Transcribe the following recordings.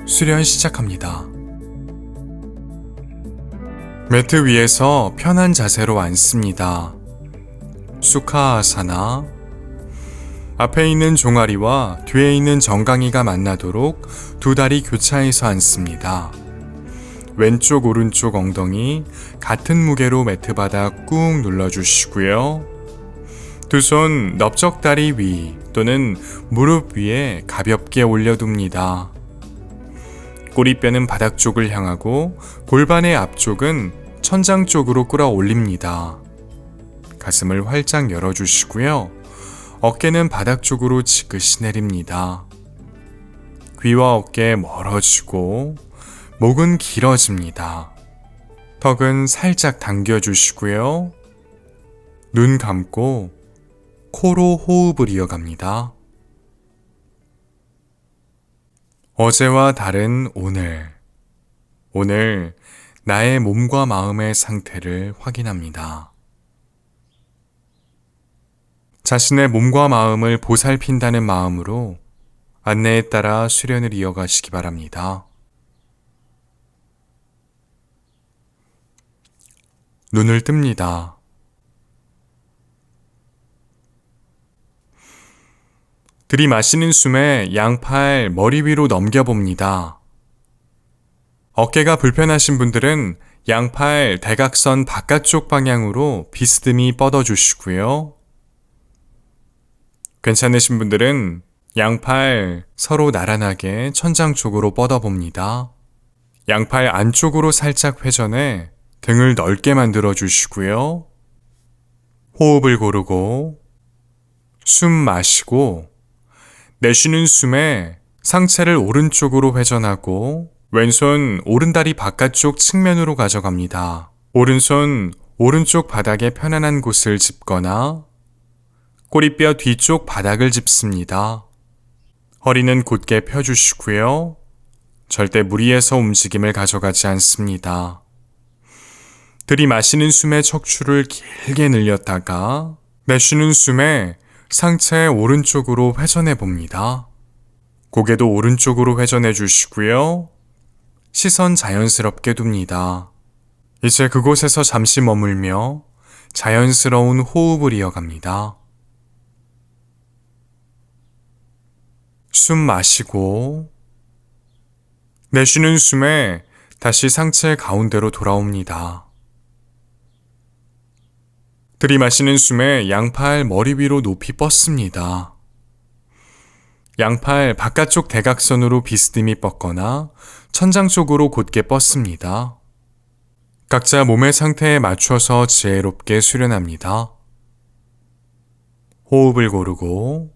수련 시작합니다. 매트 위에서 편한 자세로 앉습니다. 수카아사나. 앞에 있는 종아리와 뒤에 있는 정강이가 만나도록 두 다리 교차해서 앉습니다. 왼쪽 오른쪽 엉덩이 같은 무게로 매트 바닥 꾹 눌러주시고요. 두 손 넓적다리 위 또는 무릎 위에 가볍게 올려둡니다. 꼬리뼈는 바닥 쪽을 향하고 골반의 앞쪽은 천장 쪽으로 끌어올립니다. 가슴을 활짝 열어주시고요. 어깨는 바닥 쪽으로 지그시 내립니다. 귀와 어깨 멀어지고 목은 길어집니다. 턱은 살짝 당겨주시고요. 눈 감고 코로 호흡을 이어갑니다. 어제와 다른 오늘 나의 몸과 마음의 상태를 확인합니다. 자신의 몸과 마음을 보살핀다는 마음으로 안내에 따라 수련을 이어가시기 바랍니다. 눈을 뜹니다. 들이마시는 숨에 양팔 머리 위로 넘겨봅니다. 어깨가 불편하신 분들은 양팔 대각선 바깥쪽 방향으로 비스듬히 뻗어주시고요. 괜찮으신 분들은 양팔 서로 나란하게 천장 쪽으로 뻗어봅니다. 양팔 안쪽으로 살짝 회전해 등을 넓게 만들어 주시고요. 호흡을 고르고 숨 마시고 내쉬는 숨에 상체를 오른쪽으로 회전하고 왼손 오른다리 바깥쪽 측면으로 가져갑니다. 오른손 오른쪽 바닥에 편안한 곳을 짚거나 꼬리뼈 뒤쪽 바닥을 짚습니다. 허리는 곧게 펴주시고요. 절대 무리해서 움직임을 가져가지 않습니다. 들이마시는 숨에 척추를 길게 늘렸다가 내쉬는 숨에 상체 오른쪽으로 회전해 봅니다. 고개도 오른쪽으로 회전해 주시고요. 시선 자연스럽게 둡니다. 이제 그곳에서 잠시 머물며 자연스러운 호흡을 이어갑니다. 숨 마시고 내쉬는 숨에 다시 상체 가운데로 돌아옵니다. 들이마시는 숨에 양팔 머리 위로 높이 뻗습니다. 양팔 바깥쪽 대각선으로 비스듬히 뻗거나 천장 쪽으로 곧게 뻗습니다. 각자 몸의 상태에 맞춰서 지혜롭게 수련합니다. 호흡을 고르고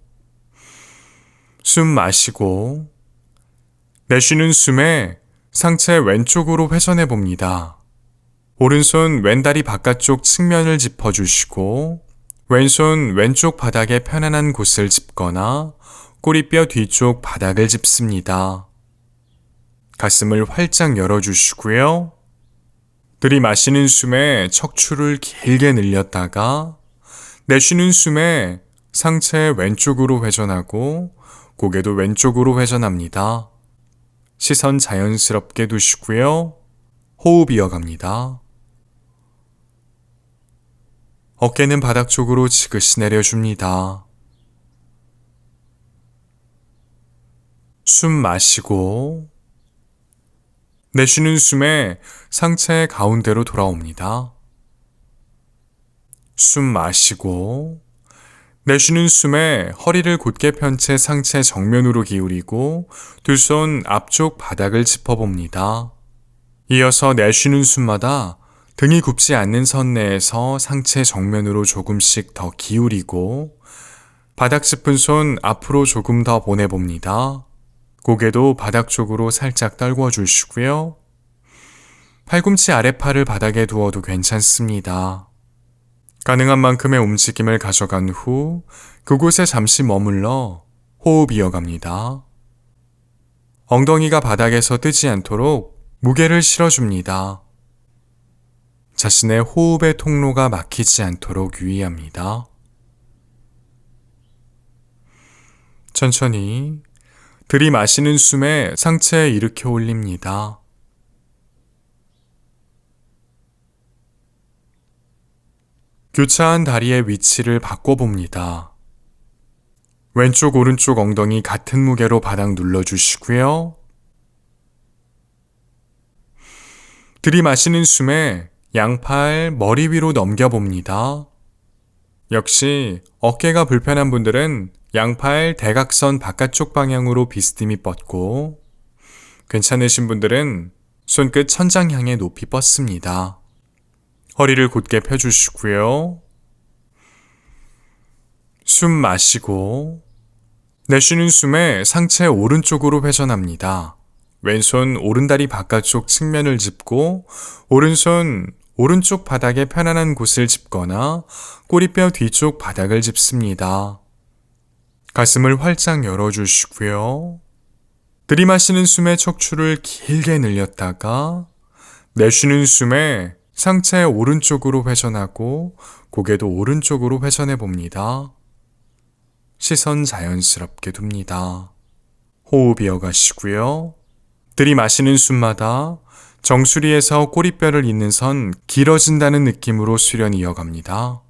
숨 마시고 내쉬는 숨에 상체 왼쪽으로 회전해 봅니다. 오른손 왼다리 바깥쪽 측면을 짚어주시고 왼손 왼쪽 바닥에 편안한 곳을 짚거나 꼬리뼈 뒤쪽 바닥을 짚습니다. 가슴을 활짝 열어주시고요. 들이마시는 숨에 척추를 길게 늘렸다가 내쉬는 숨에 상체 왼쪽으로 회전하고 고개도 왼쪽으로 회전합니다. 시선 자연스럽게 두시고요. 호흡 이어갑니다. 어깨는 바닥 쪽으로 지그시 내려줍니다. 숨 마시고 내쉬는 숨에 상체 가운데로 돌아옵니다. 숨 마시고 내쉬는 숨에 허리를 곧게 편 채 상체 정면으로 기울이고 두 손 앞쪽 바닥을 짚어봅니다. 이어서 내쉬는 숨마다 등이 굽지 않는 선 내에서 상체 정면으로 조금씩 더 기울이고 바닥 짚은 손 앞으로 조금 더 보내봅니다. 고개도 바닥 쪽으로 살짝 떨궈 주시고요. 팔꿈치 아랫팔을 바닥에 두어도 괜찮습니다. 가능한 만큼의 움직임을 가져간 후 그곳에 잠시 머물러 호흡 이어갑니다. 엉덩이가 바닥에서 뜨지 않도록 무게를 실어줍니다. 자신의 호흡의 통로가 막히지 않도록 유의합니다. 천천히 들이마시는 숨에 상체 일으켜 올립니다. 교차한 다리의 위치를 바꿔봅니다. 왼쪽 오른쪽 엉덩이 같은 무게로 바닥 눌러주시고요. 들이마시는 숨에 양팔 머리 위로 넘겨봅니다. 역시 어깨가 불편한 분들은 양팔 대각선 바깥쪽 방향으로 비스듬히 뻗고, 괜찮으신 분들은 손끝 천장 향해 높이 뻗습니다. 허리를 곧게 펴주시고요. 숨 마시고 내쉬는 숨에 상체 오른쪽으로 회전합니다. 왼손 오른다리 바깥쪽 측면을 짚고 오른손 오른쪽 바닥에 편안한 곳을 짚거나 꼬리뼈 뒤쪽 바닥을 짚습니다. 가슴을 활짝 열어주시고요. 들이마시는 숨에 척추를 길게 늘렸다가 내쉬는 숨에 상체 오른쪽으로 회전하고 고개도 오른쪽으로 회전해 봅니다. 시선 자연스럽게 둡니다. 호흡 이어가시고요. 들이마시는 숨마다 정수리에서 꼬리뼈를 잇는 선 길어진다는 느낌으로 수련 이어갑니다.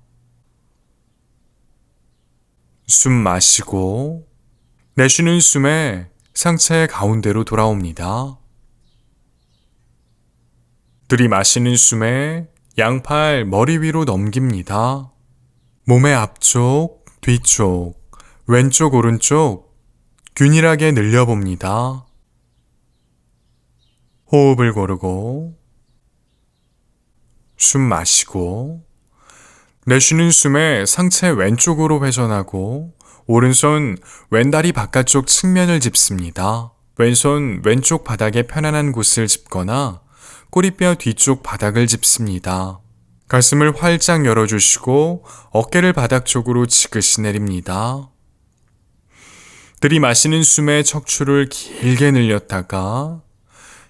숨 마시고 내쉬는 숨에 상체 가운데로 돌아옵니다. 들이마시는 숨에 양팔 머리 위로 넘깁니다. 몸의 앞쪽, 뒤쪽, 왼쪽, 오른쪽 균일하게 늘려봅니다. 호흡을 고르고 숨 마시고 내쉬는 숨에 상체 왼쪽으로 회전하고 오른손 왼다리 바깥쪽 측면을 짚습니다. 왼손 왼쪽 바닥에 편안한 곳을 짚거나 꼬리뼈 뒤쪽 바닥을 짚습니다. 가슴을 활짝 열어주시고 어깨를 바닥 쪽으로 지그시 내립니다. 들이마시는 숨에 척추를 길게 늘렸다가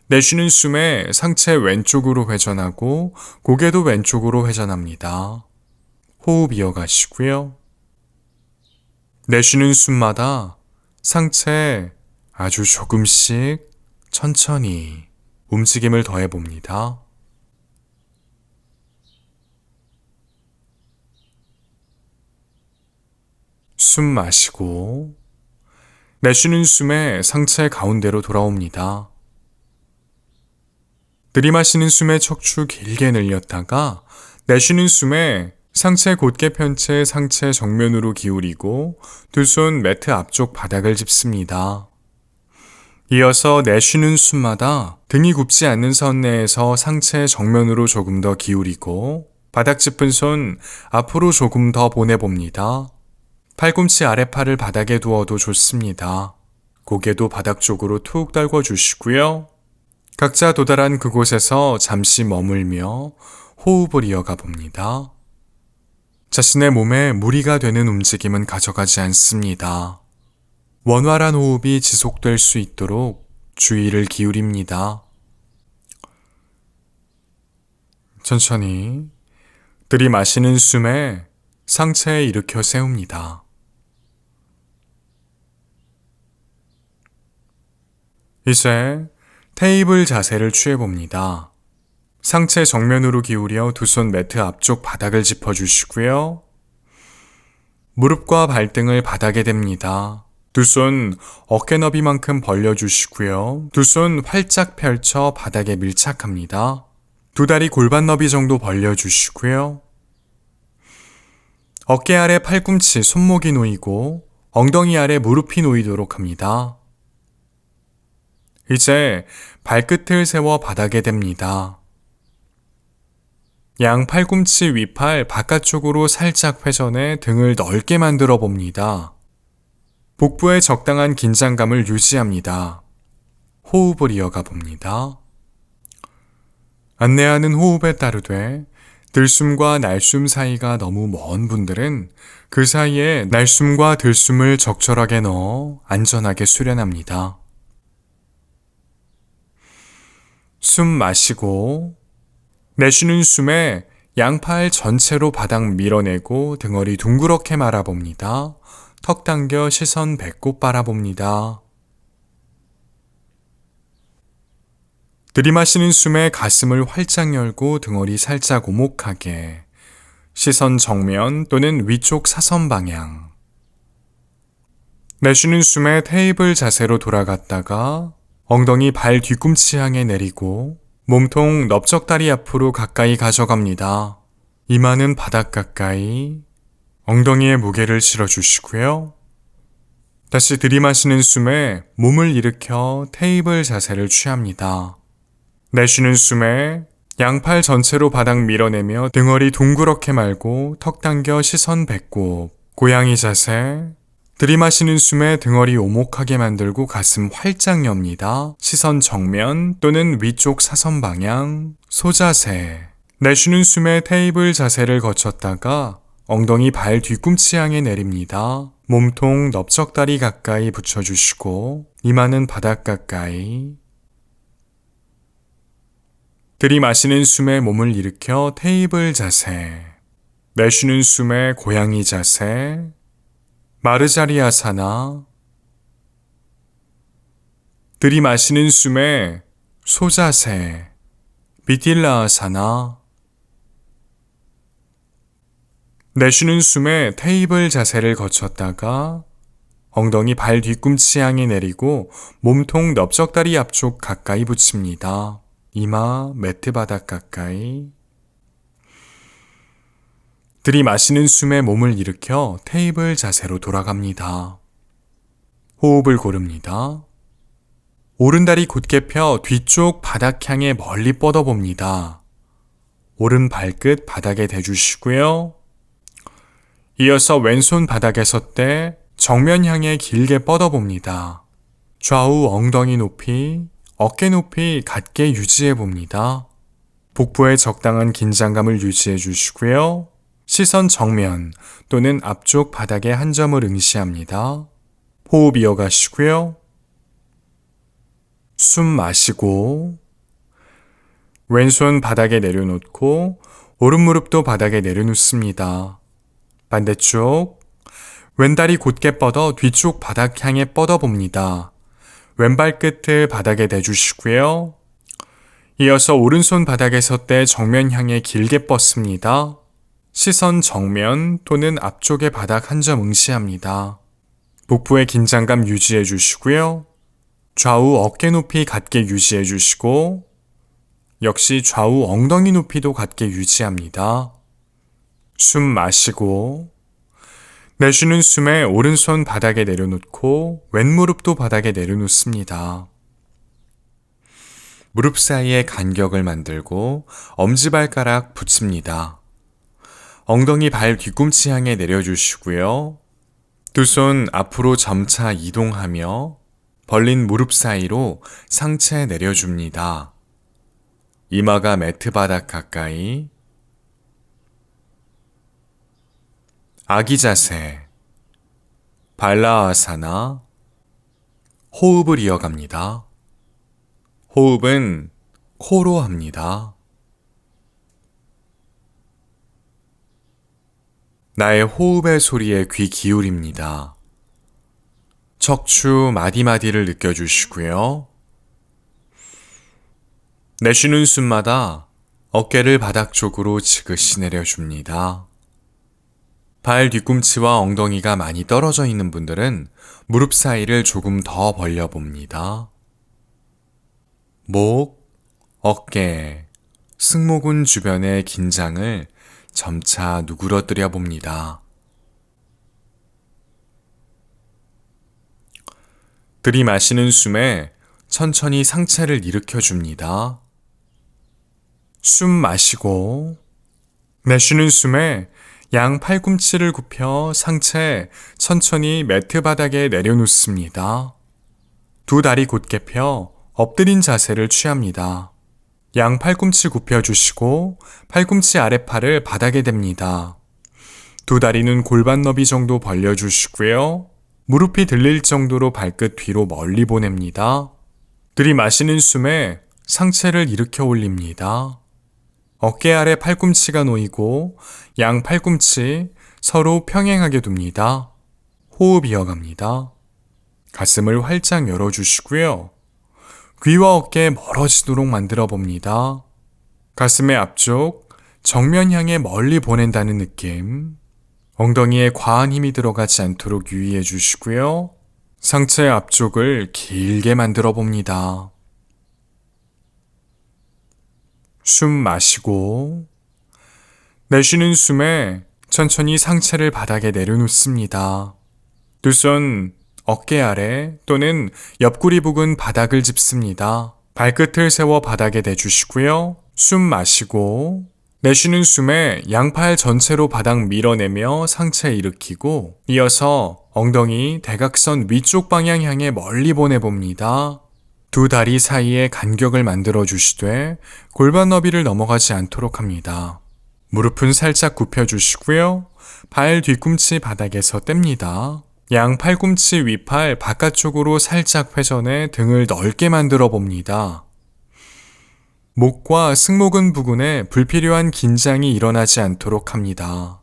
내쉬는 숨에 상체 왼쪽으로 회전하고 고개도 왼쪽으로 회전합니다. 호흡 이어가시고요. 내쉬는 숨마다 상체 아주 조금씩 천천히 움직임을 더해봅니다. 숨 마시고 내쉬는 숨에 상체 가운데로 돌아옵니다. 들이마시는 숨에 척추 길게 늘렸다가 내쉬는 숨에 상체 곧게 편 채 상체 정면으로 기울이고 두 손 매트 앞쪽 바닥을 짚습니다. 이어서 내쉬는 숨마다 등이 굽지 않는 선 내에서 상체 정면으로 조금 더 기울이고 바닥 짚은 손 앞으로 조금 더 보내봅니다. 팔꿈치 아래팔을 바닥에 두어도 좋습니다. 고개도 바닥 쪽으로 툭 떨궈주시고요. 각자 도달한 그곳에서 잠시 머물며 호흡을 이어가 봅니다. 자신의 몸에 무리가 되는 움직임은 가져가지 않습니다. 원활한 호흡이 지속될 수 있도록 주의를 기울입니다. 천천히 들이마시는 숨에 상체 일으켜 세웁니다. 이제 테이블 자세를 취해봅니다. 상체 정면으로 기울여 두 손 매트 앞쪽 바닥을 짚어주시고요. 무릎과 발등을 바닥에 댑니다. 두 손 어깨 너비만큼 벌려주시고요. 두 손 활짝 펼쳐 바닥에 밀착합니다. 두 다리 골반 너비 정도 벌려주시고요. 어깨 아래 팔꿈치 손목이 놓이고 엉덩이 아래 무릎이 놓이도록 합니다. 이제 발끝을 세워 바닥에 댑니다. 양 팔꿈치 위팔 바깥쪽으로 살짝 회전해 등을 넓게 만들어 봅니다. 복부에 적당한 긴장감을 유지합니다. 호흡을 이어가 봅니다. 안내하는 호흡에 따르되 들숨과 날숨 사이가 너무 먼 분들은 그 사이에 날숨과 들숨을 적절하게 넣어 안전하게 수련합니다. 숨 마시고 내쉬는 숨에 양팔 전체로 바닥 밀어내고 등허리 둥그렇게 말아봅니다. 턱 당겨 시선 배꼽 바라봅니다. 들이마시는 숨에 가슴을 활짝 열고 등허리 살짝 오목하게. 시선 정면 또는 위쪽 사선 방향. 내쉬는 숨에 테이블 자세로 돌아갔다가 엉덩이 발 뒤꿈치 향해 내리고 몸통 넓적다리 앞으로 가까이 가져갑니다. 이마는 바닥 가까이. 엉덩이에 무게를 실어주시고요. 다시 들이마시는 숨에 몸을 일으켜 테이블 자세를 취합니다. 내쉬는 숨에 양팔 전체로 바닥 밀어내며 등허리 둥그렇게 말고 턱 당겨 시선 배꼽. 고양이 자세. 들이마시는 숨에 등허리 오목하게 만들고 가슴 활짝 엽니다. 시선 정면 또는 위쪽 사선 방향. 소자세. 내쉬는 숨에 테이블 자세를 거쳤다가 엉덩이 발 뒤꿈치 향해 내립니다. 몸통 넓적다리 가까이 붙여주시고 이마는 바닥 가까이. 들이마시는 숨에 몸을 일으켜 테이블 자세. 내쉬는 숨에 고양이 자세. 마르자리아사나. 들이마시는 숨에 소자세. 비틸라아사나. 내쉬는 숨에 테이블 자세를 거쳤다가 엉덩이 발 뒤꿈치 향해 내리고 몸통 넓적다리 앞쪽 가까이 붙입니다. 이마 매트 바닥 가까이. 들이마시는 숨에 몸을 일으켜 테이블 자세로 돌아갑니다. 호흡을 고릅니다. 오른다리 곧게 펴 뒤쪽 바닥 향해 멀리 뻗어봅니다. 오른 발끝 바닥에 대주시고요. 이어서 왼손 바닥에 섰대 정면 향해 길게 뻗어봅니다. 좌우 엉덩이 높이, 어깨 높이 같게 유지해 봅니다. 복부에 적당한 긴장감을 유지해 주시고요. 시선 정면 또는 앞쪽 바닥에 한 점을 응시합니다. 호흡 이어가시고요. 숨 마시고 왼손 바닥에 내려놓고 오른 무릎도 바닥에 내려놓습니다. 반대쪽 왼다리 곧게 뻗어 뒤쪽 바닥 향해 뻗어봅니다. 왼발 끝을 바닥에 대주시고요. 이어서 오른손 바닥에 섰대 정면 향해 길게 뻗습니다. 시선 정면 또는 앞쪽의 바닥 한 점 응시합니다. 복부의 긴장감 유지해 주시고요. 좌우 어깨 높이 같게 유지해 주시고 역시 좌우 엉덩이 높이도 같게 유지합니다. 숨 마시고 내쉬는 숨에 오른손 바닥에 내려놓고 왼무릎도 바닥에 내려놓습니다. 무릎 사이에 간격을 만들고 엄지발가락 붙입니다. 엉덩이 발 뒤꿈치 향해 내려주시고요. 두 손 앞으로 점차 이동하며 벌린 무릎 사이로 상체 내려줍니다. 이마가 매트 바닥 가까이. 아기 자세, 발라아사나. 호흡을 이어갑니다. 호흡은 코로 합니다. 나의 호흡의 소리에 귀 기울입니다. 척추 마디마디를 느껴주시고요. 내쉬는 숨마다 어깨를 바닥 쪽으로 지그시 내려줍니다. 발 뒤꿈치와 엉덩이가 많이 떨어져 있는 분들은 무릎 사이를 조금 더 벌려봅니다. 목, 어깨, 승모근 주변의 긴장을 점차 누그러뜨려 봅니다. 들이마시는 숨에 천천히 상체를 일으켜 줍니다. 숨 마시고 내쉬는 숨에 양 팔꿈치를 굽혀 상체 천천히 매트 바닥에 내려놓습니다. 두 다리 곧게 펴 엎드린 자세를 취합니다. 양 팔꿈치 굽혀주시고 팔꿈치 아랫팔을 바닥에 댑니다. 두 다리는 골반 너비 정도 벌려주시고요. 무릎이 들릴 정도로 발끝 뒤로 멀리 보냅니다. 들이마시는 숨에 상체를 일으켜 올립니다. 어깨 아래 팔꿈치가 놓이고 양 팔꿈치 서로 평행하게 둡니다. 호흡 이어갑니다. 가슴을 활짝 열어주시고요. 귀와 어깨에 멀어지도록 만들어 봅니다. 가슴의 앞쪽, 정면 향해 멀리 보낸다는 느낌. 엉덩이에 과한 힘이 들어가지 않도록 유의해 주시고요. 상체 앞쪽을 길게 만들어 봅니다. 숨 마시고 내쉬는 숨에 천천히 상체를 바닥에 내려놓습니다. 두 손 어깨 아래 또는 옆구리 부근 바닥을 짚습니다. 발끝을 세워 바닥에 대주시고요. 숨 마시고 내쉬는 숨에 양팔 전체로 바닥 밀어내며 상체 일으키고 이어서 엉덩이 대각선 위쪽 방향 향해 멀리 보내봅니다. 두 다리 사이에 간격을 만들어 주시되 골반 너비를 넘어가지 않도록 합니다. 무릎은 살짝 굽혀 주시고요. 발 뒤꿈치 바닥에서 뗍니다. 양 팔꿈치 위팔 바깥쪽으로 살짝 회전해 등을 넓게 만들어 봅니다. 목과 승모근 부근에 불필요한 긴장이 일어나지 않도록 합니다.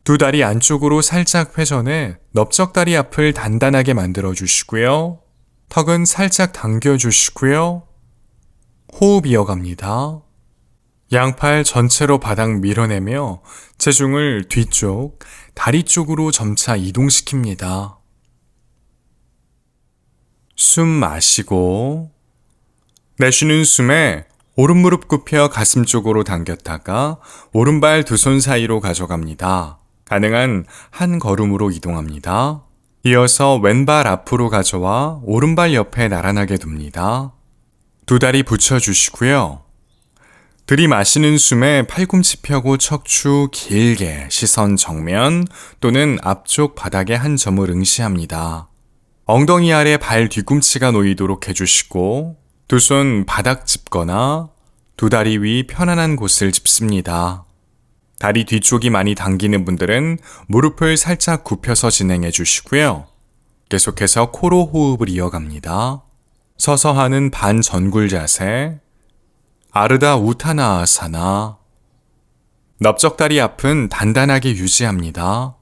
두 다리 안쪽으로 살짝 회전해 넓적다리 앞을 단단하게 만들어 주시고요. 턱은 살짝 당겨 주시고요. 호흡 이어갑니다. 양팔 전체로 바닥 밀어내며 체중을 뒤쪽, 다리 쪽으로 점차 이동시킵니다. 숨 마시고 내쉬는 숨에 오른무릎 굽혀 가슴 쪽으로 당겼다가 오른발 두 손 사이로 가져갑니다. 가능한 한 걸음으로 이동합니다. 이어서 왼발 앞으로 가져와 오른발 옆에 나란하게 둡니다. 두 다리 붙여주시고요. 들이마시는 숨에 팔꿈치 펴고 척추 길게 시선 정면 또는 앞쪽 바닥에 한 점을 응시합니다. 엉덩이 아래 발 뒤꿈치가 놓이도록 해주시고 두 손 바닥 짚거나 두 다리 위 편안한 곳을 짚습니다. 다리 뒤쪽이 많이 당기는 분들은 무릎을 살짝 굽혀서 진행해 주시고요. 계속해서 코로 호흡을 이어갑니다. 서서 하는 반전굴 자세, 아르다 우타나아사나. 넓적다리 앞은 단단하게 유지합니다.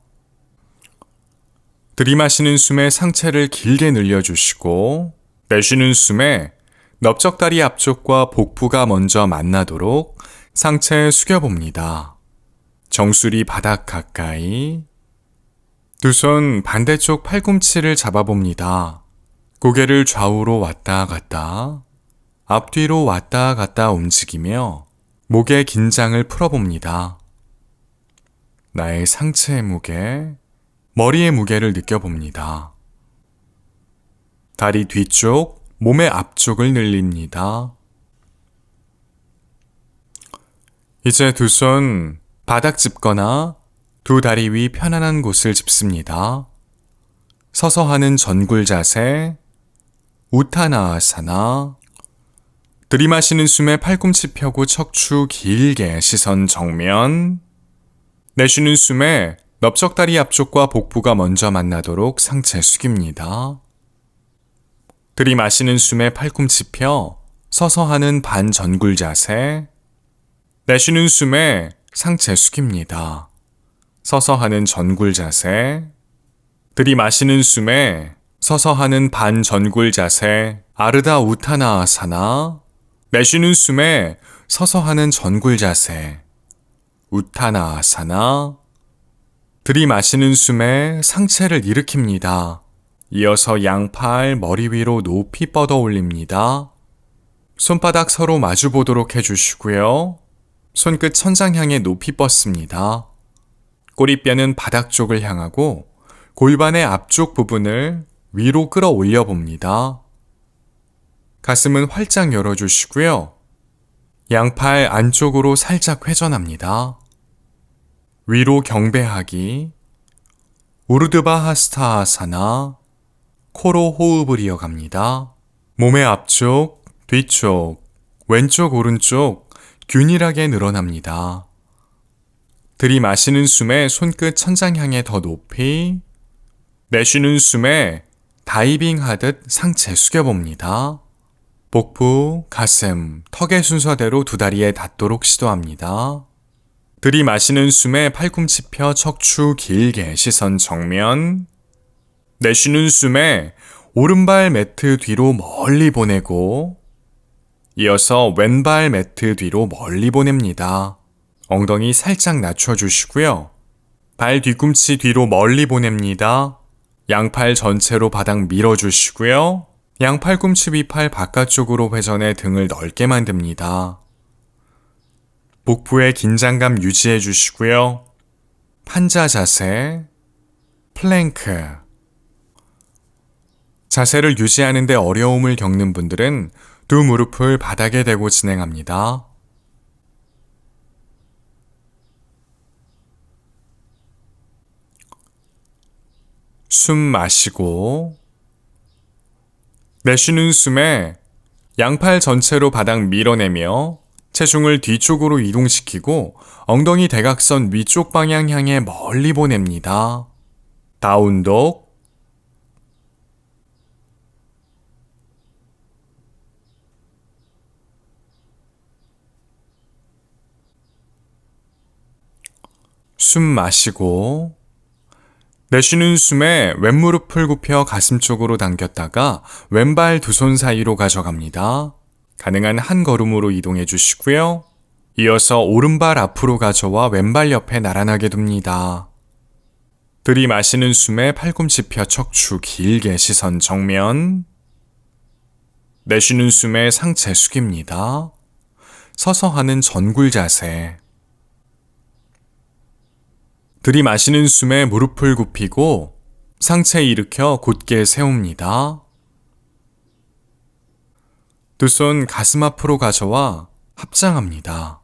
들이마시는 숨에 상체를 길게 늘려주시고 내쉬는 숨에 넓적다리 앞쪽과 복부가 먼저 만나도록 상체 숙여봅니다. 정수리 바닥 가까이. 두 손 반대쪽 팔꿈치를 잡아봅니다. 고개를 좌우로 왔다 갔다, 앞뒤로 왔다 갔다 움직이며 목의 긴장을 풀어봅니다. 나의 상체의 무게, 머리의 무게를 느껴봅니다. 다리 뒤쪽, 몸의 앞쪽을 늘립니다. 이제 두 손 바닥 짚거나 두 다리 위 편안한 곳을 짚습니다. 서서 하는 전굴 자세, 우타나아사나. 들이마시는 숨에 팔꿈치 펴고 척추 길게 시선 정면. 내쉬는 숨에 넓적다리 앞쪽과 복부가 먼저 만나도록 상체 숙입니다. 들이마시는 숨에 팔꿈치 펴 서서 하는 반전굴 자세. 내쉬는 숨에 상체 숙입니다. 서서 하는 전굴 자세. 들이마시는 숨에 서서 하는 반전굴 자세, 아르다 우타나아사나. 내쉬는 숨에 서서 하는 전굴 자세, 우타나아사나. 들이마시는 숨에 상체를 일으킵니다. 이어서 양팔 머리 위로 높이 뻗어 올립니다. 손바닥 서로 마주 보도록 해주시고요. 손끝 천장 향해 높이 뻗습니다. 꼬리뼈는 바닥 쪽을 향하고 골반의 앞쪽 부분을 위로 끌어올려 봅니다. 가슴은 활짝 열어주시고요. 양팔 안쪽으로 살짝 회전합니다. 위로 경배하기, 우르드바하스타아사나. 코로 호흡을 이어갑니다. 몸의 앞쪽, 뒤쪽, 왼쪽, 오른쪽 균일하게 늘어납니다. 들이마시는 숨에 손끝 천장 향해 더 높이, 내쉬는 숨에 다이빙 하듯 상체 숙여봅니다. 복부, 가슴, 턱의 순서대로 두 다리에 닿도록 시도합니다. 들이마시는 숨에 팔꿈치 펴 척추 길게 시선 정면. 내쉬는 숨에 오른발 매트 뒤로 멀리 보내고 이어서 왼발 매트 뒤로 멀리 보냅니다. 엉덩이 살짝 낮춰주시고요. 발 뒤꿈치 뒤로 멀리 보냅니다. 양팔 전체로 바닥 밀어주시고요. 양팔꿈치 위팔 바깥쪽으로 회전해 등을 넓게 만듭니다. 복부의 긴장감 유지해 주시고요. 판자 자세, 플랭크. 자세를 유지하는 데 어려움을 겪는 분들은 두 무릎을 바닥에 대고 진행합니다. 숨 마시고 내쉬는 숨에 양팔 전체로 바닥 밀어내며 체중을 뒤쪽으로 이동시키고 엉덩이 대각선 위쪽 방향 향해 멀리 보냅니다. 다운독. 숨 마시고 내쉬는 숨에 왼무릎을 굽혀 가슴 쪽으로 당겼다가 왼발 두 손 사이로 가져갑니다. 가능한 한 걸음으로 이동해 주시고요. 이어서 오른발 앞으로 가져와 왼발 옆에 나란하게 둡니다. 들이마시는 숨에 팔꿈치 펴 척추 길게 시선 정면. 내쉬는 숨에 상체 숙입니다. 서서 하는 전굴 자세. 들이마시는 숨에 무릎을 굽히고 상체 일으켜 곧게 세웁니다. 두 손 가슴 앞으로 가져와 합장합니다.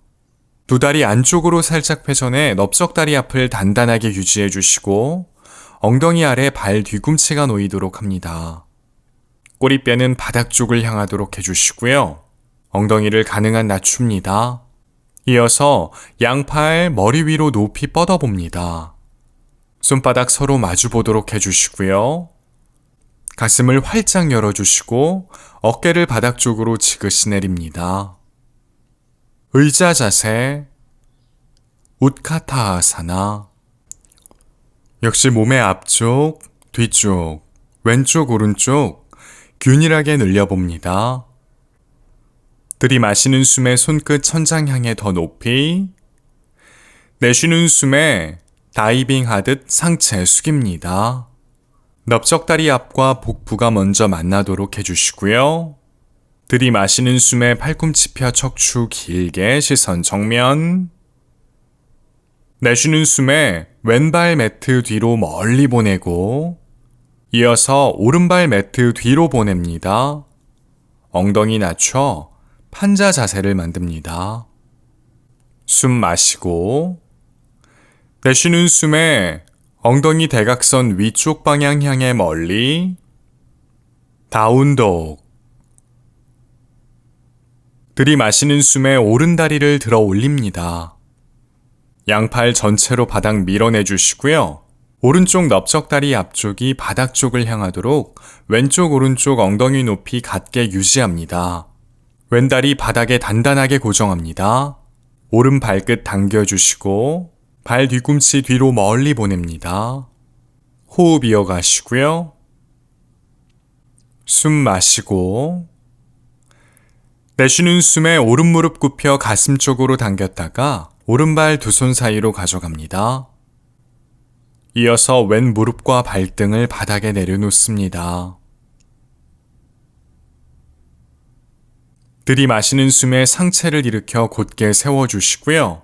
두 다리 안쪽으로 살짝 회전해 넓적다리 앞을 단단하게 유지해 주시고 엉덩이 아래 발 뒤꿈치가 놓이도록 합니다. 꼬리뼈는 바닥 쪽을 향하도록 해주시고요. 엉덩이를 가능한 낮춥니다. 이어서 양팔 머리 위로 높이 뻗어봅니다. 손바닥 서로 마주보도록 해주시고요. 가슴을 활짝 열어주시고 어깨를 바닥 쪽으로 지그시 내립니다. 의자 자세, 우트카타아사나. 역시 몸의 앞쪽, 뒤쪽, 왼쪽, 오른쪽 균일하게 늘려봅니다. 들이마시는 숨에 손끝 천장 향해 더 높이, 내쉬는 숨에 다이빙 하듯 상체 숙입니다. 넓적다리 앞과 복부가 먼저 만나도록 해주시고요. 들이마시는 숨에 팔꿈치 펴 척추 길게 시선 정면. 내쉬는 숨에 왼발 매트 뒤로 멀리 보내고 이어서 오른발 매트 뒤로 보냅니다. 엉덩이 낮춰 판자 자세를 만듭니다. 숨 마시고 내쉬는 숨에 엉덩이 대각선 위쪽 방향 향해 멀리. 다운독. 들이마시는 숨에 오른다리를 들어 올립니다. 양팔 전체로 바닥 밀어내 주시고요. 오른쪽 넓적다리 앞쪽이 바닥 쪽을 향하도록 왼쪽 오른쪽 엉덩이 높이 같게 유지합니다. 왼다리 바닥에 단단하게 고정합니다. 오른 발끝 당겨주시고 발 뒤꿈치 뒤로 멀리 보냅니다. 호흡 이어가시고요. 숨 마시고 내쉬는 숨에 오른 무릎 굽혀 가슴 쪽으로 당겼다가 오른발 두 손 사이로 가져갑니다. 이어서 왼 무릎과 발등을 바닥에 내려놓습니다. 들이마시는 숨에 상체를 일으켜 곧게 세워주시고요.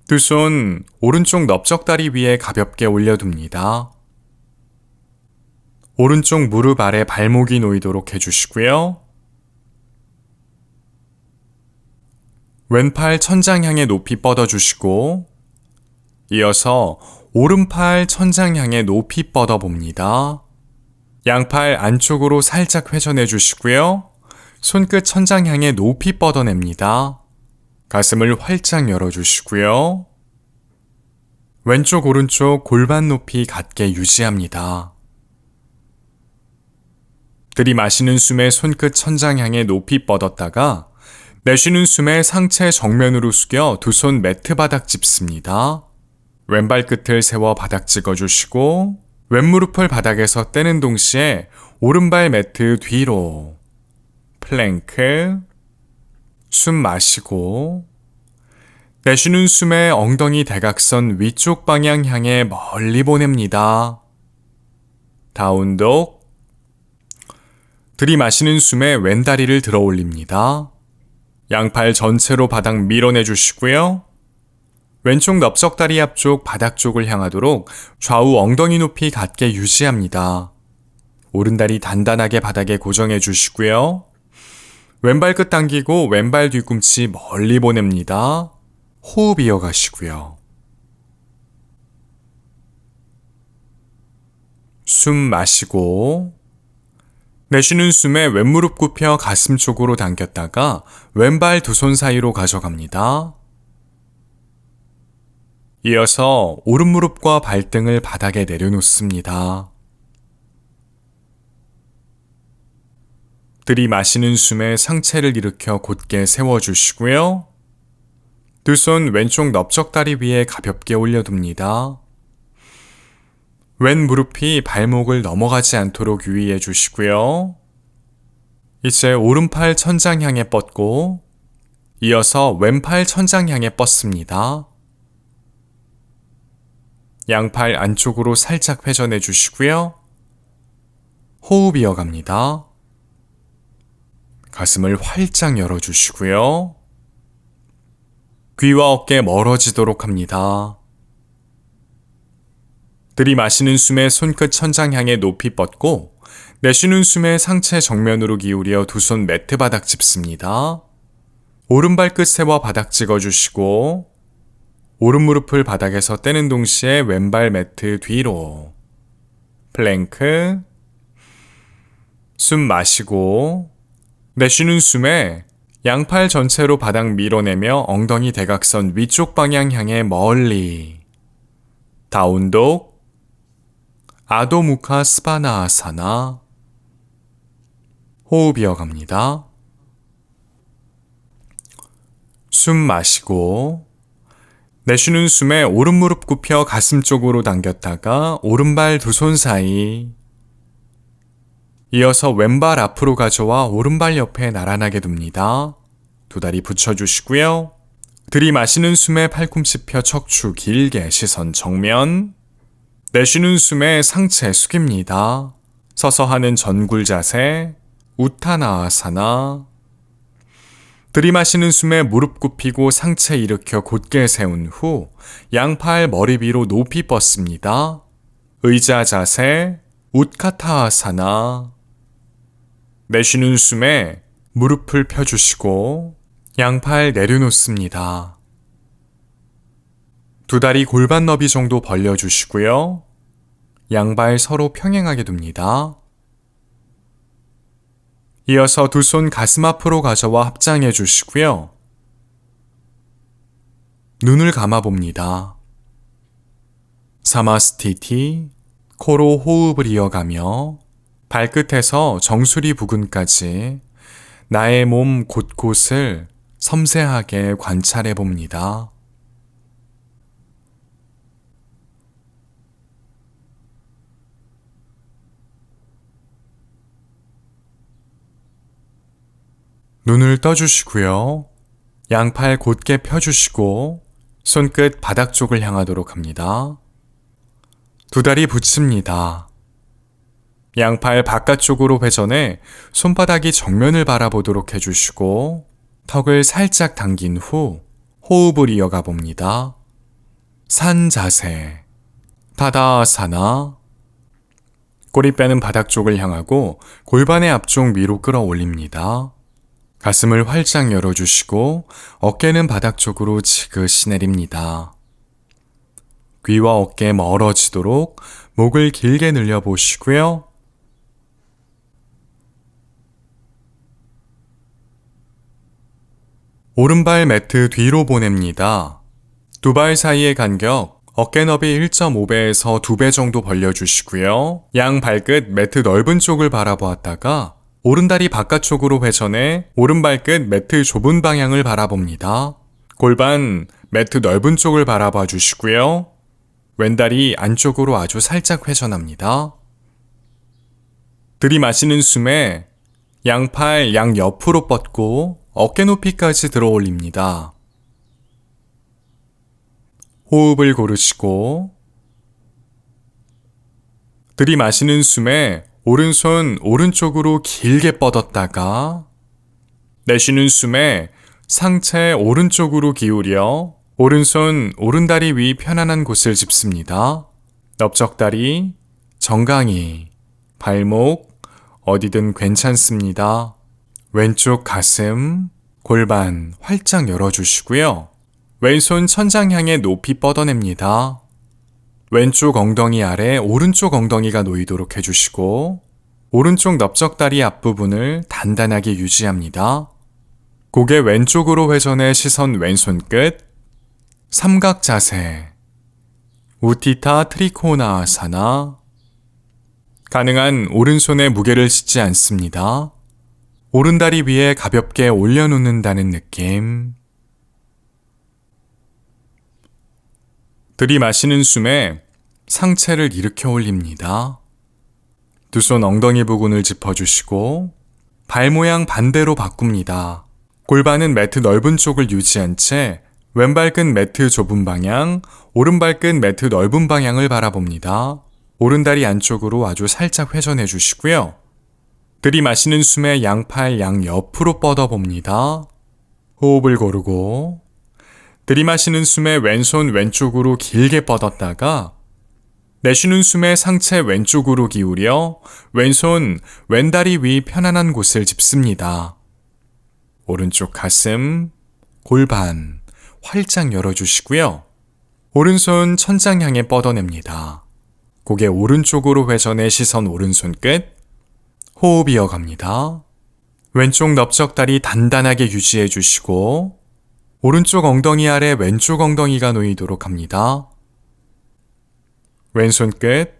두 손 오른쪽 넓적다리 위에 가볍게 올려둡니다. 오른쪽 무릎 아래 발목이 놓이도록 해주시고요. 왼팔 천장 향해 높이 뻗어주시고 이어서 오른팔 천장 향해 높이 뻗어봅니다. 양팔 안쪽으로 살짝 회전해 주시고요. 손끝 천장 향해 높이 뻗어냅니다. 가슴을 활짝 열어주시고요. 왼쪽 오른쪽 골반 높이 같게 유지합니다. 들이마시는 숨에 손끝 천장 향해 높이 뻗었다가 내쉬는 숨에 상체 정면으로 숙여 두 손 매트 바닥 짚습니다. 왼발 끝을 세워 바닥 찍어주시고 왼무릎을 바닥에서 떼는 동시에 오른발 매트 뒤로 플랭크. 숨 마시고 내쉬는 숨에 엉덩이 대각선 위쪽 방향 향해 멀리 보냅니다. 다운독. 들이마시는 숨에 왼다리를 들어 올립니다. 양팔 전체로 바닥 밀어내 주시고요. 왼쪽 넓적다리 앞쪽 바닥 쪽을 향하도록 좌우 엉덩이 높이 같게 유지합니다. 오른다리 단단하게 바닥에 고정해 주시고요. 왼발 끝 당기고 왼발 뒤꿈치 멀리 보냅니다. 호흡 이어가시고요. 숨 마시고 내쉬는 숨에 왼무릎 굽혀 가슴 쪽으로 당겼다가 왼발 두 손 사이로 가져갑니다. 이어서 오른무릎과 발등을 바닥에 내려놓습니다. 들이마시는 숨에 상체를 일으켜 곧게 세워주시고요. 두 손 왼쪽 넓적다리 위에 가볍게 올려둡니다. 왼 무릎이 발목을 넘어가지 않도록 유의해 주시고요. 이제 오른팔 천장 향해 뻗고 이어서 왼팔 천장 향해 뻗습니다. 양팔 안쪽으로 살짝 회전해 주시고요. 호흡 이어갑니다. 가슴을 활짝 열어주시고요. 귀와 어깨 멀어지도록 합니다. 들이마시는 숨에 손끝 천장 향해 높이 뻗고 내쉬는 숨에 상체 정면으로 기울여 두 손 매트 바닥 짚습니다. 오른발 끝 세워 바닥 찍어주시고 오른 무릎을 바닥에서 떼는 동시에 왼발 매트 뒤로 플랭크. 숨 마시고 내쉬는 숨에 양팔 전체로 바닥 밀어내며 엉덩이 대각선 위쪽 방향 향해 멀리 다운독. 아도무카 스바나아사나. 호흡 이어갑니다. 숨 마시고 내쉬는 숨에 오른무릎 굽혀 가슴 쪽으로 당겼다가 오른발 두 손 사이. 이어서 왼발 앞으로 가져와 오른발 옆에 나란하게 둡니다. 두 다리 붙여주시고요. 들이마시는 숨에 팔꿈치 펴 척추 길게 시선 정면. 내쉬는 숨에 상체 숙입니다. 서서 하는 전굴 자세, 우타나아사나. 들이마시는 숨에 무릎 굽히고 상체 일으켜 곧게 세운 후 양팔 머리 위로 높이 뻗습니다. 의자 자세, 우카타아사나. 내쉬는 숨에 무릎을 펴주시고 양팔 내려놓습니다. 두 다리 골반 너비 정도 벌려주시고요. 양발 서로 평행하게 둡니다. 이어서 두 손 가슴 앞으로 가져와 합장해 주시고요. 눈을 감아 봅니다. 사마스티티, 코로 호흡을 이어가며 발끝에서 정수리 부근까지 나의 몸 곳곳을 섬세하게 관찰해 봅니다. 눈을 떠주시고요. 양팔 곧게 펴주시고 손끝 바닥 쪽을 향하도록 합니다. 두 다리 붙입니다. 양팔 바깥쪽으로 회전해 손바닥이 정면을 바라보도록 해주시고 턱을 살짝 당긴 후 호흡을 이어가 봅니다. 산 자세, 타다아사나. 꼬리뼈는 바닥 쪽을 향하고 골반의 앞쪽 위로 끌어올립니다. 가슴을 활짝 열어주시고 어깨는 바닥 쪽으로 지그시 내립니다. 귀와 어깨 멀어지도록 목을 길게 늘려보시고요. 오른발 매트 뒤로 보냅니다. 두 발 사이의 간격 어깨 너비 1.5배에서 2배 정도 벌려주시고요. 양 발끝 매트 넓은 쪽을 바라보았다가 오른다리 바깥쪽으로 회전해 오른발끝 매트 좁은 방향을 바라봅니다. 골반 매트 넓은 쪽을 바라봐 주시고요. 왼다리 안쪽으로 아주 살짝 회전합니다. 들이마시는 숨에 양팔 양옆으로 뻗고 어깨 높이까지 들어 올립니다. 호흡을 고르시고 들이마시는 숨에 오른손 오른쪽으로 길게 뻗었다가 내쉬는 숨에 상체 오른쪽으로 기울여 오른손 오른다리 위 편안한 곳을 짚습니다. 넓적다리, 정강이, 발목 어디든 괜찮습니다. 왼쪽 가슴, 골반 활짝 열어주시고요. 왼손 천장 향해 높이 뻗어냅니다. 왼쪽 엉덩이 아래 오른쪽 엉덩이가 놓이도록 해주시고 오른쪽 넓적다리 앞부분을 단단하게 유지합니다. 고개 왼쪽으로 회전해 시선 왼손 끝, 삼각 자세, 우티타 트리코나아사나. 가능한 오른손에 무게를 싣지 않습니다. 오른다리 위에 가볍게 올려놓는다는 느낌. 들이마시는 숨에 상체를 일으켜 올립니다. 두 손 엉덩이 부근을 짚어주시고 발 모양 반대로 바꿉니다. 골반은 매트 넓은 쪽을 유지한 채 왼발끝 매트 좁은 방향, 오른발끝 매트 넓은 방향을 바라봅니다. 오른다리 안쪽으로 아주 살짝 회전해 주시고요. 들이마시는 숨에 양팔 양옆으로 뻗어봅니다. 호흡을 고르고 들이마시는 숨에 왼손 왼쪽으로 길게 뻗었다가 내쉬는 숨에 상체 왼쪽으로 기울여 왼손 왼다리 위 편안한 곳을 짚습니다. 오른쪽 가슴, 골반 활짝 열어주시고요. 오른손 천장 향해 뻗어냅니다. 고개 오른쪽으로 회전해 시선 오른손 끝, 호흡 이어갑니다. 왼쪽 넓적다리 단단하게 유지해 주시고 오른쪽 엉덩이 아래 왼쪽 엉덩이가 놓이도록 합니다. 왼손 끝,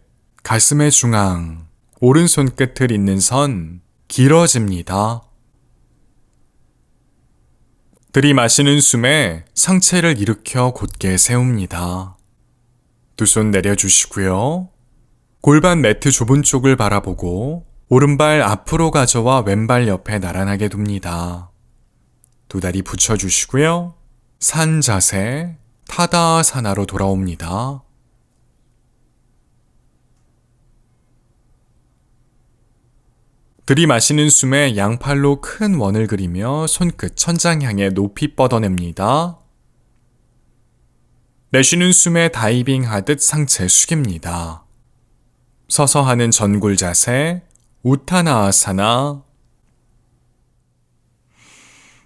가슴의 중앙, 오른손 끝을 잇는 선 길어집니다. 들이마시는 숨에 상체를 일으켜 곧게 세웁니다. 두 손 내려주시고요. 골반 매트 좁은 쪽을 바라보고 오른발 앞으로 가져와 왼발 옆에 나란하게 둡니다. 두 다리 붙여주시고요. 산 자세, 타다아사나로 돌아옵니다. 들이마시는 숨에 양팔로 큰 원을 그리며 손끝 천장 향해 높이 뻗어냅니다. 내쉬는 숨에 다이빙 하듯 상체 숙입니다. 서서 하는 전굴 자세, 우타나아사나.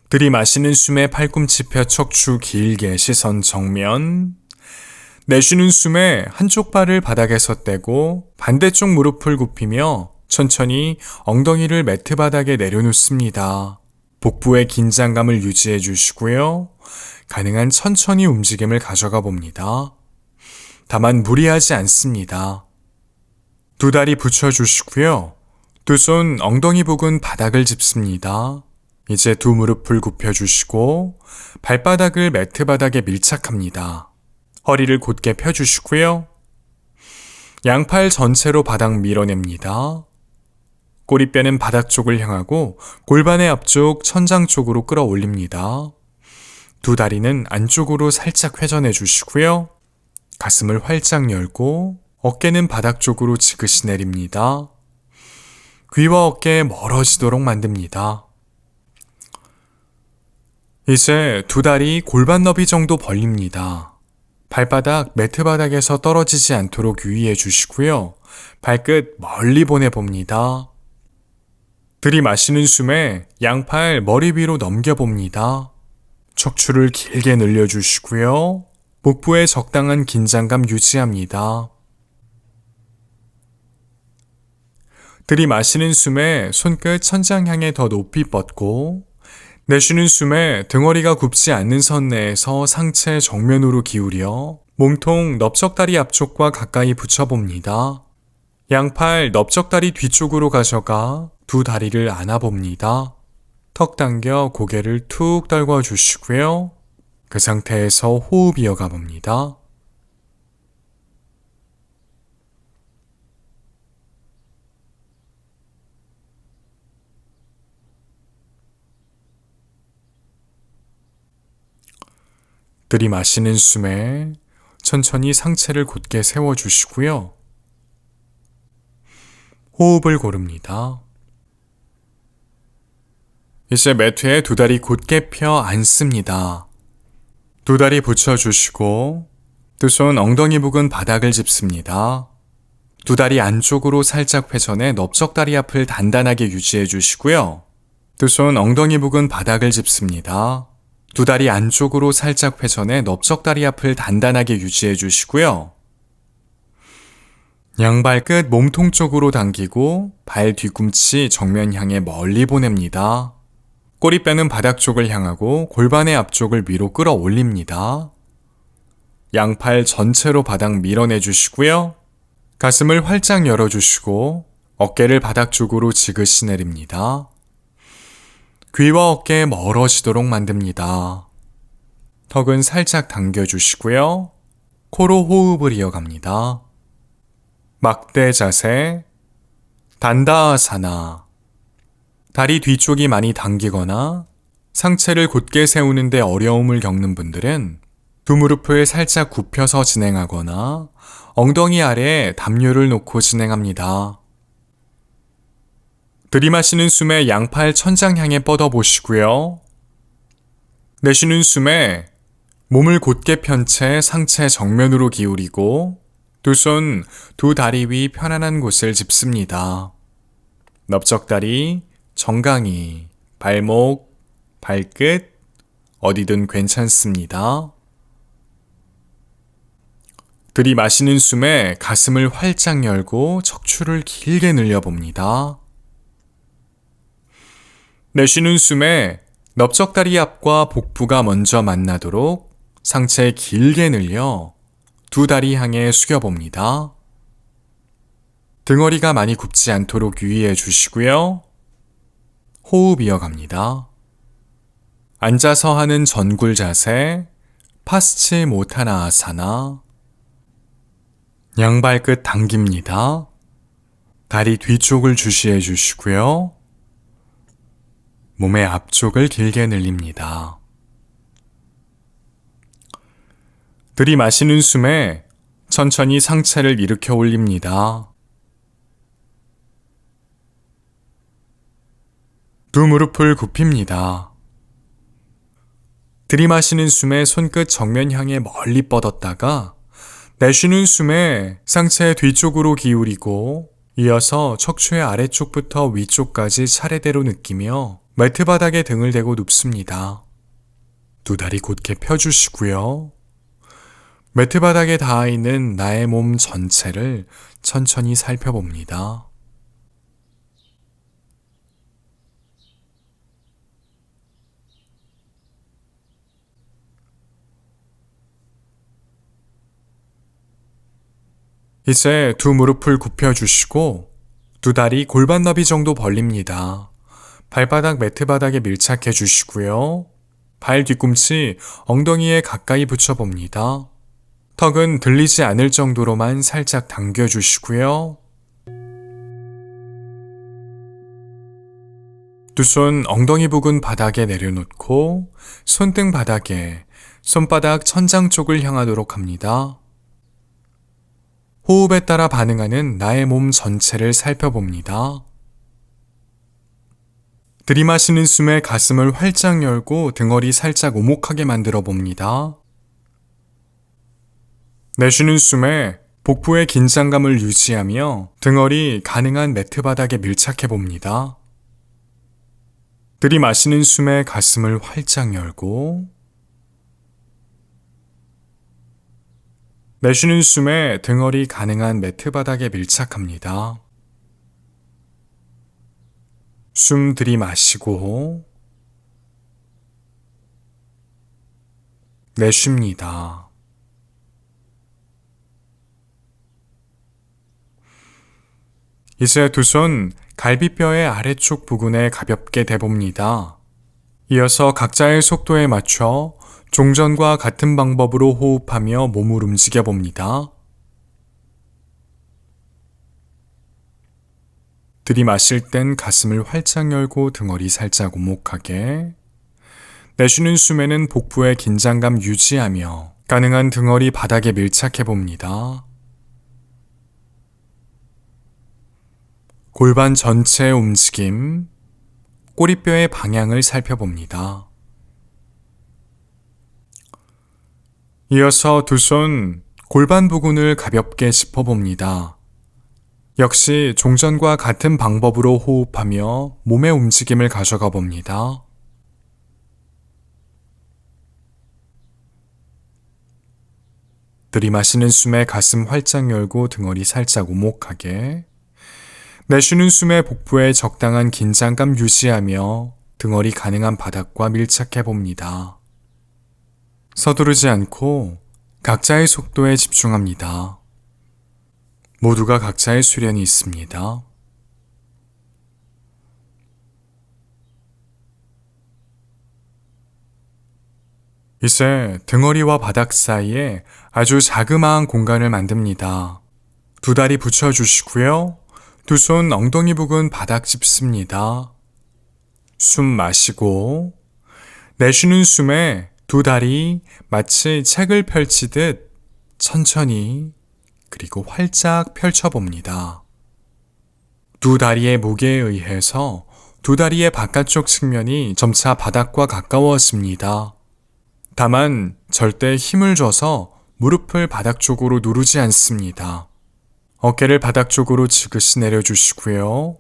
들이마시는 숨에 팔꿈치 펴 척추 길게 시선 정면. 내쉬는 숨에 한쪽 발을 바닥에서 떼고 반대쪽 무릎을 굽히며 천천히 엉덩이를 매트 바닥에 내려놓습니다. 복부의 긴장감을 유지해 주시고요. 가능한 천천히 움직임을 가져가 봅니다. 다만 무리하지 않습니다. 두 다리 붙여주시고요. 두 손 엉덩이 부근 바닥을 짚습니다. 이제 두 무릎을 굽혀주시고 발바닥을 매트 바닥에 밀착합니다. 허리를 곧게 펴주시고요. 양팔 전체로 바닥 밀어냅니다. 꼬리뼈는 바닥 쪽을 향하고 골반의 앞쪽 천장 쪽으로 끌어올립니다. 두 다리는 안쪽으로 살짝 회전해 주시고요. 가슴을 활짝 열고 어깨는 바닥 쪽으로 지그시 내립니다. 귀와 어깨 멀어지도록 만듭니다. 이제 두 다리 골반 너비 정도 벌립니다. 발바닥 매트 바닥에서 떨어지지 않도록 유의해 주시고요. 발끝 멀리 보내봅니다. 들이마시는 숨에 양팔 머리 위로 넘겨봅니다. 척추를 길게 늘려주시고요. 복부에 적당한 긴장감 유지합니다. 들이마시는 숨에 손끝 천장 향해 더 높이 뻗고 내쉬는 숨에 등허리가 굽지 않는 선 내에서 상체 정면으로 기울여 몸통 넓적다리 앞쪽과 가까이 붙여봅니다. 양팔 넓적다리 뒤쪽으로 가져가 두 다리를 안아봅니다. 턱 당겨 고개를 툭 떨궈 주시고요. 그 상태에서 호흡 이어가 봅니다. 들이마시는 숨에 천천히 상체를 곧게 세워주시고요. 호흡을 고릅니다. 이제 매트에 두 다리 곧게 펴 앉습니다. 두 다리 붙여주시고 두 손 엉덩이 부근 바닥을 짚습니다. 두 다리 안쪽으로 살짝 회전해 넓적다리 앞을 단단하게 유지해 주시고요. 두 손 엉덩이 부근 바닥을 짚습니다. 두 다리 안쪽으로 살짝 회전해 넓적다리 앞을 단단하게 유지해 주시고요. 양발끝 몸통 쪽으로 당기고 발 뒤꿈치 정면 향해 멀리 보냅니다. 꼬리뼈는 바닥 쪽을 향하고 골반의 앞쪽을 위로 끌어올립니다. 양팔 전체로 바닥 밀어내 주시고요. 가슴을 활짝 열어주시고 어깨를 바닥 쪽으로 지그시 내립니다. 귀와 어깨 멀어지도록 만듭니다. 턱은 살짝 당겨주시고요. 코로 호흡을 이어갑니다. 막대 자세, 단다아사나. 다리 뒤쪽이 많이 당기거나 상체를 곧게 세우는데 어려움을 겪는 분들은 두 무릎을 살짝 굽혀서 진행하거나 엉덩이 아래에 담요를 놓고 진행합니다. 들이마시는 숨에 양팔 천장 향해 뻗어보시고요. 내쉬는 숨에 몸을 곧게 편 채 상체 정면으로 기울이고 두 손, 두 다리 위 편안한 곳을 짚습니다. 넓적다리, 정강이, 발목, 발끝, 어디든 괜찮습니다. 들이마시는 숨에 가슴을 활짝 열고 척추를 길게 늘려봅니다. 내쉬는 숨에 넓적다리 앞과 복부가 먼저 만나도록 상체 길게 늘려 두 다리 향해 숙여봅니다. 등허리가 많이 굽지 않도록 유의해 주시고요. 호흡 이어갑니다. 앉아서 하는 전굴 자세, 파스치모타나아사나. 양발끝 당깁니다. 다리 뒤쪽을 주시해 주시고요. 몸의 앞쪽을 길게 늘립니다. 들이마시는 숨에 천천히 상체를 일으켜 올립니다. 두 무릎을 굽힙니다. 들이마시는 숨에 손끝 정면 향해 멀리 뻗었다가 내쉬는 숨에 상체 뒤쪽으로 기울이고 이어서 척추의 아래쪽부터 위쪽까지 차례대로 느끼며 매트 바닥에 등을 대고 눕습니다. 두 다리 곧게 펴주시고요. 매트 바닥에 닿아 있는 나의 몸 전체를 천천히 살펴봅니다. 이제 두 무릎을 굽혀주시고 두 다리 골반 너비 정도 벌립니다. 발바닥 매트 바닥에 밀착해 주시고요. 발 뒤꿈치 엉덩이에 가까이 붙여봅니다. 턱은 들리지 않을 정도로만 살짝 당겨주시고요. 두 손 엉덩이 부근 바닥에 내려놓고 손등 바닥에 손바닥 천장 쪽을 향하도록 합니다. 호흡에 따라 반응하는 나의 몸 전체를 살펴봅니다. 들이마시는 숨에 가슴을 활짝 열고 등허리 살짝 오목하게 만들어 봅니다. 내쉬는 숨에 복부의 긴장감을 유지하며 등허리 가능한 매트 바닥에 밀착해 봅니다. 들이마시는 숨에 가슴을 활짝 열고 내쉬는 숨에 등허리 가능한 매트 바닥에 밀착합니다. 숨 들이마시고 내쉽니다. 이제 두 손 갈비뼈의 아래쪽 부근에 가볍게 대봅니다. 이어서 각자의 속도에 맞춰 종전과 같은 방법으로 호흡하며 몸을 움직여 봅니다. 들이마실 땐 가슴을 활짝 열고 등허리 살짝 오목하게, 내쉬는 숨에는 복부의 긴장감 유지하며 가능한 등허리 바닥에 밀착해 봅니다. 골반 전체의 움직임, 꼬리뼈의 방향을 살펴봅니다. 이어서 두 손 골반 부근을 가볍게 짚어봅니다. 역시 종전과 같은 방법으로 호흡하며 몸의 움직임을 가져가 봅니다. 들이마시는 숨에 가슴 활짝 열고 등허리 살짝 오목하게, 내쉬는 숨에 복부에 적당한 긴장감 유지하며 등허리 가능한 바닥과 밀착해 봅니다. 서두르지 않고 각자의 속도에 집중합니다. 모두가 각자의 수련이 있습니다. 이제 등허리와 바닥 사이에 아주 자그마한 공간을 만듭니다. 두 다리 붙여주시고요. 두 손 엉덩이 부근 바닥 짚습니다. 숨 마시고 내쉬는 숨에 두 다리 마치 책을 펼치듯 천천히 그리고 활짝 펼쳐봅니다. 두 다리의 무게에 의해서 두 다리의 바깥쪽 측면이 점차 바닥과 가까워집니다. 다만 절대 힘을 줘서 무릎을 바닥 쪽으로 누르지 않습니다. 어깨를 바닥 쪽으로 지그시 내려주시고요.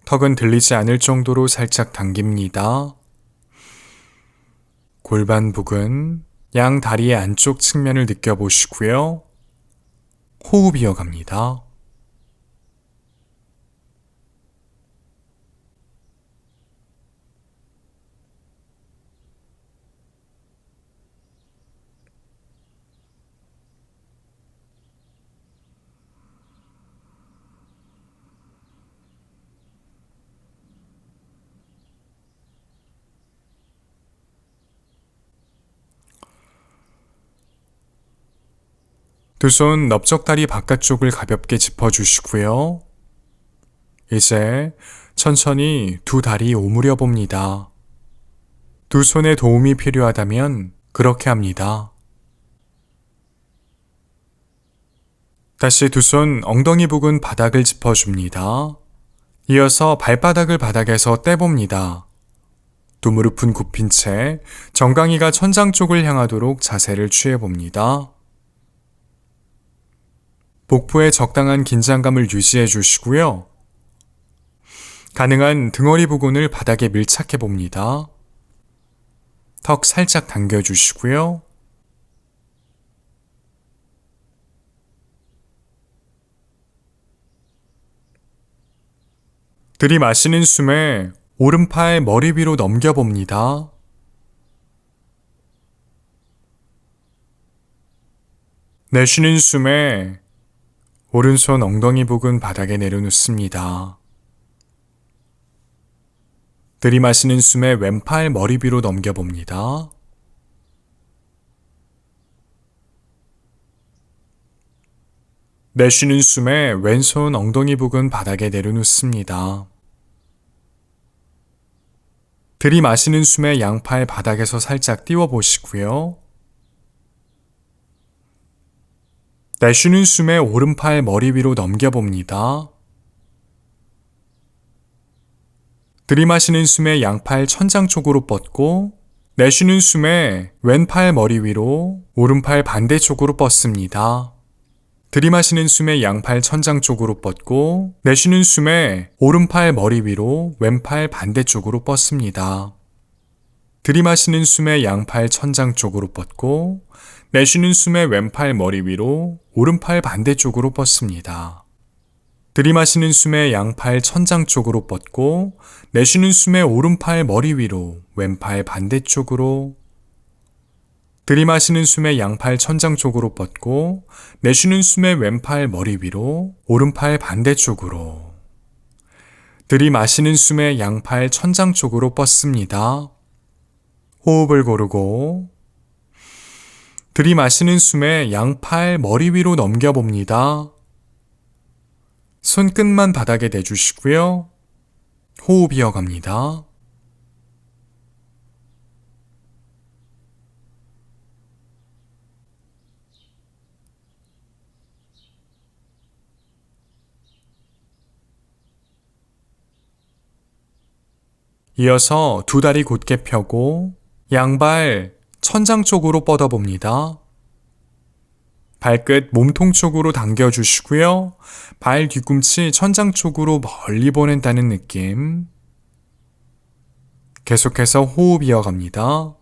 턱은 들리지 않을 정도로 살짝 당깁니다. 골반 부근, 양 다리의 안쪽 측면을 느껴보시고요. 호흡 이어갑니다. 두 손 넓적다리 바깥쪽을 가볍게 짚어주시고요. 이제 천천히 두 다리 오므려 봅니다. 두 손의 도움이 필요하다면 그렇게 합니다. 다시 두 손 엉덩이 부근 바닥을 짚어줍니다. 이어서 발바닥을 바닥에서 떼봅니다. 두 무릎은 굽힌 채 정강이가 천장 쪽을 향하도록 자세를 취해봅니다. 복부에 적당한 긴장감을 유지해 주시고요. 가능한 등허리 부근을 바닥에 밀착해 봅니다. 턱 살짝 당겨주시고요. 들이마시는 숨에 오른팔 머리 위로 넘겨봅니다. 내쉬는 숨에 오른손 엉덩이 부근 바닥에 내려놓습니다. 들이마시는 숨에 왼팔 머리 위로 넘겨봅니다. 내쉬는 숨에 왼손 엉덩이 부근 바닥에 내려놓습니다. 들이마시는 숨에 양팔 바닥에서 살짝 띄워보시고요. 내쉬는 숨에 오른팔 머리 위로 넘겨봅니다. 들이마시는 숨에 양팔 천장 쪽으로 뻗고 내쉬는 숨에 왼팔 머리 위로 오른팔 반대쪽으로 뻗습니다. 들이마시는 숨에 양팔 천장 쪽으로 뻗고 내쉬는 숨에 오른팔 머리 위로 왼팔 반대쪽으로 뻗습니다. 들이마시는 숨에 양팔 천장 쪽으로 뻗고 내쉬는 숨에 왼팔 머리 위로 오른팔 반대쪽으로 뻗습니다. 들이마시는 숨에 양팔 천장 쪽으로 뻗고 내쉬는 숨에 오른팔 머리 위로 왼팔 반대쪽으로 들이마시는 숨에 양팔 천장 쪽으로 뻗고 내쉬는 숨에 왼팔 머리 위로 오른팔 반대쪽으로 들이마시는 숨에 양팔 천장 쪽으로 뻗습니다. 호흡을 고르고 들이마시는 숨에 양팔 머리 위로 넘겨봅니다. 손끝만 바닥에 대주시고요. 호흡 이어갑니다. 이어서 두 다리 곧게 펴고 양발 천장 쪽으로 뻗어봅니다. 발끝 몸통 쪽으로 당겨주시고요. 발 뒤꿈치 천장 쪽으로 멀리 보낸다는 느낌. 계속해서 호흡 이어갑니다.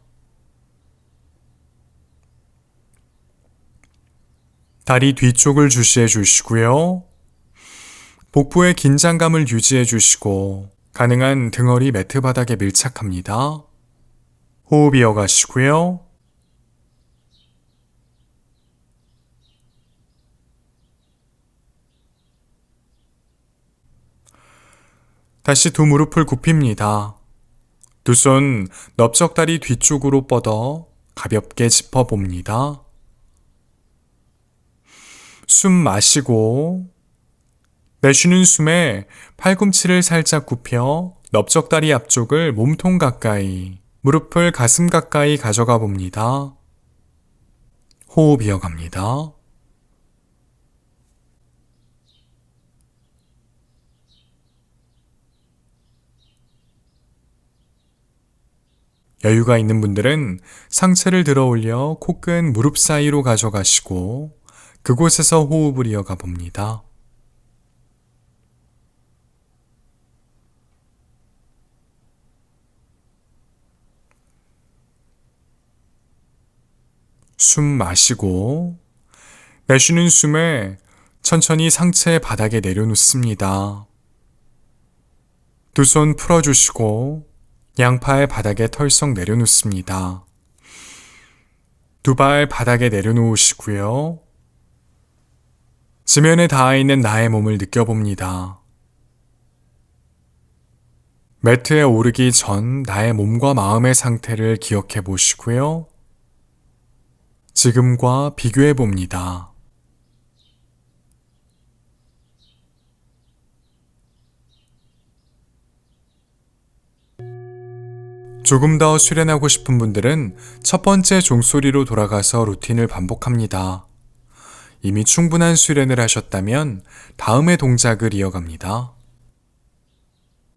다리 뒤쪽을 주시해 주시고요. 복부의 긴장감을 유지해 주시고 가능한 등허리 매트 바닥에 밀착합니다. 호흡 이어가시고요. 다시 두 무릎을 굽힙니다. 두 손 넓적다리 뒤쪽으로 뻗어 가볍게 짚어봅니다. 숨 마시고 내쉬는 숨에 팔꿈치를 살짝 굽혀 넓적다리 앞쪽을 몸통 가까이, 무릎을 가슴 가까이 가져가 봅니다. 호흡 이어갑니다. 여유가 있는 분들은 상체를 들어 올려 코끝 무릎 사이로 가져가시고 그곳에서 호흡을 이어가 봅니다. 숨 마시고 내쉬는 숨에 천천히 상체 바닥에 내려놓습니다. 두 손 풀어주시고 양팔 바닥에 털썩 내려놓습니다. 두 발 바닥에 내려놓으시고요. 지면에 닿아 있는 나의 몸을 느껴봅니다. 매트에 오르기 전 나의 몸과 마음의 상태를 기억해 보시고요. 지금과 비교해 봅니다. 조금 더 수련하고 싶은 분들은 첫 번째 종소리로 돌아가서 루틴을 반복합니다. 이미 충분한 수련을 하셨다면 다음의 동작을 이어갑니다.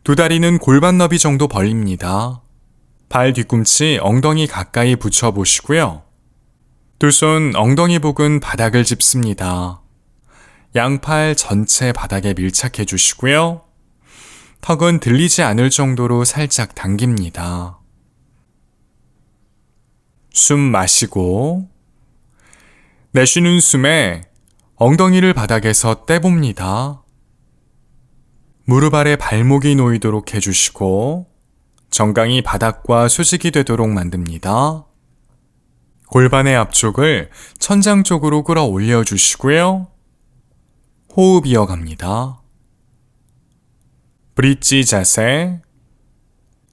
두 다리는 골반 너비 정도 벌립니다. 발 뒤꿈치 엉덩이 가까이 붙여 보시고요. 두 손 엉덩이 부근 바닥을 짚습니다. 양팔 전체 바닥에 밀착해 주시고요. 턱은 들리지 않을 정도로 살짝 당깁니다. 숨 마시고 내쉬는 숨에 엉덩이를 바닥에서 떼봅니다. 무릎 아래 발목이 놓이도록 해주시고 정강이 바닥과 수직이 되도록 만듭니다. 골반의 앞쪽을 천장 쪽으로 끌어올려 주시고요. 호흡 이어갑니다. 브릿지 자세,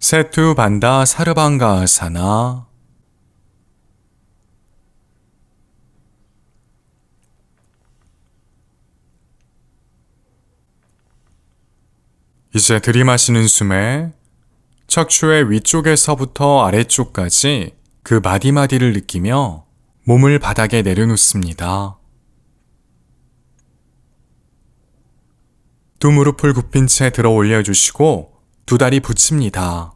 세투 반다 사르방가아사나. 이제 들이마시는 숨에 척추의 위쪽에서부터 아래쪽까지 그 마디마디를 느끼며 몸을 바닥에 내려놓습니다. 두 무릎을 굽힌 채 들어 올려주시고 두 다리 붙입니다.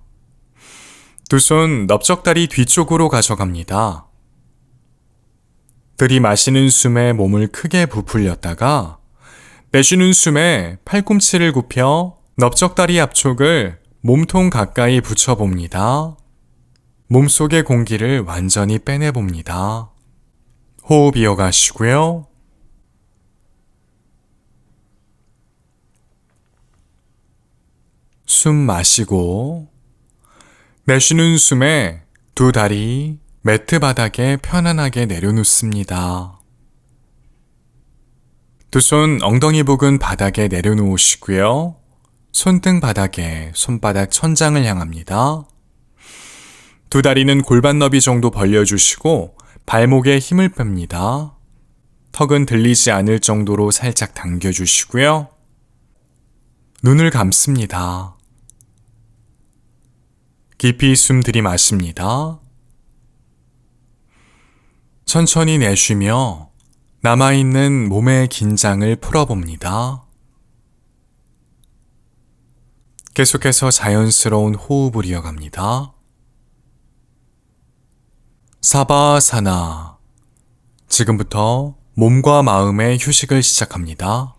두 손 넓적다리 뒤쪽으로 가져갑니다. 들이마시는 숨에 몸을 크게 부풀렸다가 내쉬는 숨에 팔꿈치를 굽혀 넓적다리 앞쪽을 몸통 가까이 붙여봅니다. 몸속의 공기를 완전히 빼내봅니다. 호흡 이어가시고요. 숨 마시고 내쉬는 숨에 두 다리 매트 바닥에 편안하게 내려놓습니다. 두 손 엉덩이 부근 바닥에 내려놓으시고요. 손등 바닥에 손바닥 천장을 향합니다. 두 다리는 골반 너비 정도 벌려주시고 발목에 힘을 뺍니다. 턱은 들리지 않을 정도로 살짝 당겨주시고요. 눈을 감습니다. 깊이 숨 들이마십니다. 천천히 내쉬며 남아있는 몸의 긴장을 풀어봅니다. 계속해서 자연스러운 호흡을 이어갑니다. 사바사나. 지금부터 몸과 마음의 휴식을 시작합니다.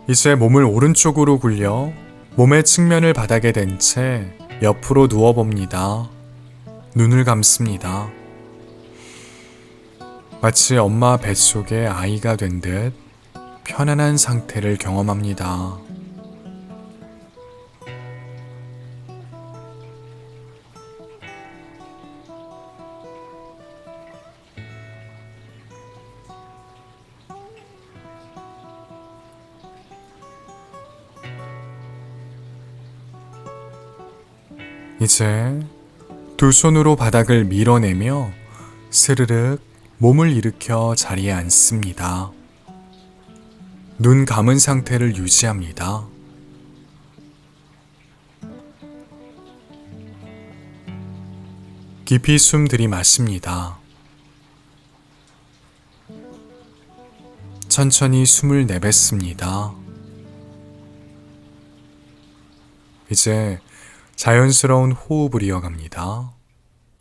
이제 몸을 오른쪽으로 굴려 몸의 측면을 바닥에 댄 채 옆으로 누워봅니다. 눈을 감습니다. 마치 엄마 뱃속에 아이가 된 듯 편안한 상태를 경험합니다. 이제 두 손으로 바닥을 밀어내며 스르륵 몸을 일으켜 자리에 앉습니다. 눈 감은 상태를 유지합니다. 깊이 숨 들이마십니다. 천천히 숨을 내뱉습니다. 이제 자연스러운 호흡을 이어갑니다.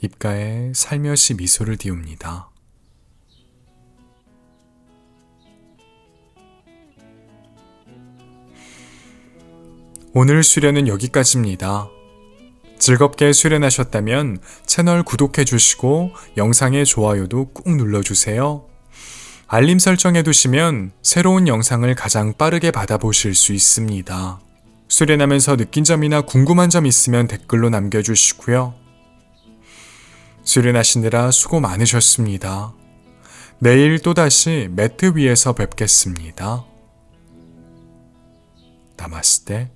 입가에 살며시 미소를 띄웁니다. 오늘 수련은 여기까지입니다. 즐겁게 수련하셨다면 채널 구독해 주시고 영상의 좋아요도 꾹 눌러주세요. 알림 설정해 두시면 새로운 영상을 가장 빠르게 받아보실 수 있습니다. 수련하면서 느낀 점이나 궁금한 점 있으면 댓글로 남겨주시고요. 수련하시느라 수고 많으셨습니다. 내일 또다시 매트 위에서 뵙겠습니다. 나마스테.